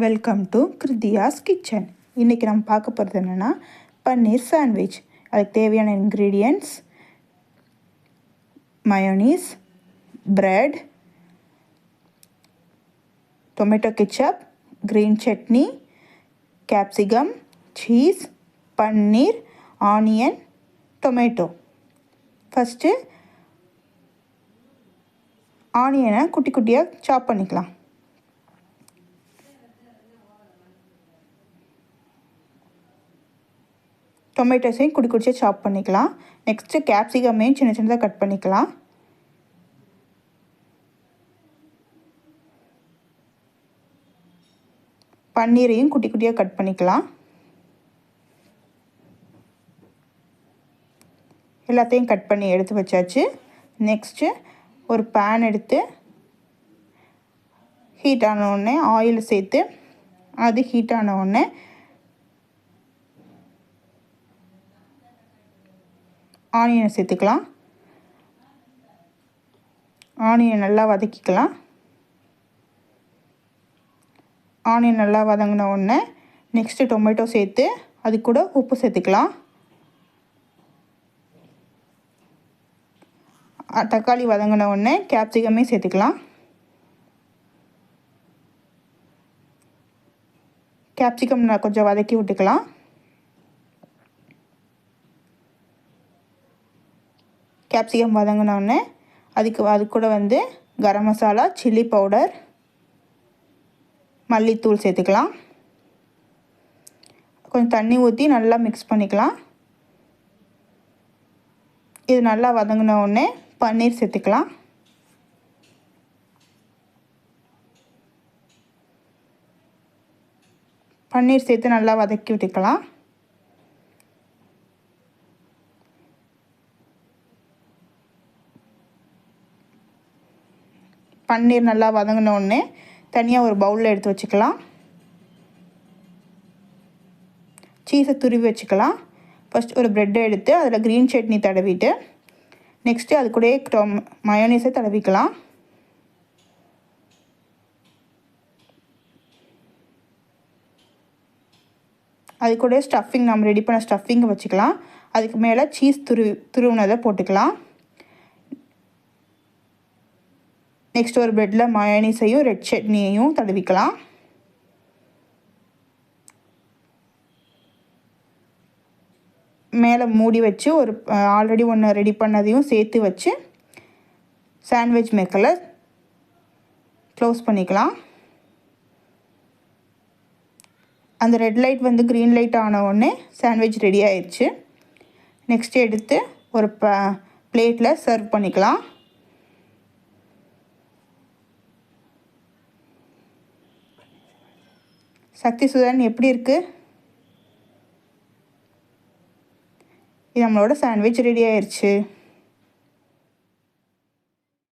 Welcome to கிருத்தியாஸ் kitchen. இன்றைக்கி நம்ம பார்க்க போகிறது என்னென்னா பன்னீர் சாண்ட்விச். அதுக்கு தேவையான ingredients mayonnaise, bread, tomato ketchup, green chutney, capsicum, cheese, paneer, onion, tomato. First ஆனியனை குட்டி குட்டியாக சாப் பண்ணிக்கலாம். டொமேட்டோஸையும் குடி குடிச்சு சாப் பண்ணிக்கலாம். நெக்ஸ்ட்டு கேப்சிகமையும் சின்ன சின்னதாக கட் பண்ணிக்கலாம். பன்னீரையும் குட்டி குட்டியாக கட் பண்ணிக்கலாம். எல்லாத்தையும் கட் பண்ணி எடுத்து வச்சாச்சு. நெக்ஸ்ட்டு ஒரு பேன் எடுத்து ஹீட் ஆன உடனே ஆயில் சேர்த்து அது ஹீட் ஆன உடனே ஆனியனை சேர்த்துக்கலாம். ஆனியன் நல்லா வதக்கிக்கலாம். ஆனியன் நல்லா வதங்கின உடனே நெக்ஸ்ட்டு டொமேட்டோ சேர்த்து அது கூட உப்பு சேர்த்துக்கலாம். தக்காளி வதங்கின உடனே கேப்சிகமே சேர்த்துக்கலாம். கேப்சிகம் கொஞ்சம் வதக்கி விட்டுக்கலாம். கேப்சிகம் வதங்கினோடனே அது கூட கரம் மசாலா, சில்லி பவுடர், மல்லித்தூள் சேர்த்துக்கலாம். கொஞ்சம் தண்ணி ஊற்றி நல்லா மிக்ஸ் பண்ணிக்கலாம். இது நல்லா வதங்கினோடனே பன்னீர் சேர்த்துக்கலாம். பன்னீர் சேர்த்து நல்லா வதக்கி விட்டுக்கலாம். பன்னீர் நல்லா வதங்கின உடனே தனியாக ஒரு பவுலில் எடுத்து வச்சுக்கலாம். சீஸை துருவி வச்சுக்கலாம். ஃபஸ்ட் ஒரு ப்ரெட்டை எடுத்து அதில் க்ரீன் சட்னி தடவிட்டு நெக்ஸ்ட்டு அது கூடயே மயோனீஸை தடவிக்கலாம். அது கூட ஸ்டஃபிங் நம்ம ரெடி பண்ண ஸ்டஃபிங்கை வச்சுக்கலாம். அதுக்கு மேலே சீஸ் துருவினதை போட்டுக்கலாம். நெக்ஸ்ட் ஒரு ப்ரெட்டில் மயோனீஸையும் ரெட் சட்னியையும் தடவிக்கலாம். மேலே மூடி வச்சு ஒரு ஆல்ரெடி ஒன்று ரெடி பண்ணதையும் சேர்த்து வச்சு சாண்ட்விச் மேக்கரில் க்ளோஸ் பண்ணிக்கலாம். அந்த ரெட் லைட் க்ரீன் லைட் ஆன உடனே சாண்ட்விச் ரெடி ஆயிடுச்சு. நெக்ஸ்ட்டு எடுத்து ஒரு பிளேட்டில் சர்வ் பண்ணிக்கலாம். சக்தி சுதன் எப்படி இருக்குது? இது நம்மளோட சாண்ட்விச் ரெடி ஆயிடுச்சு.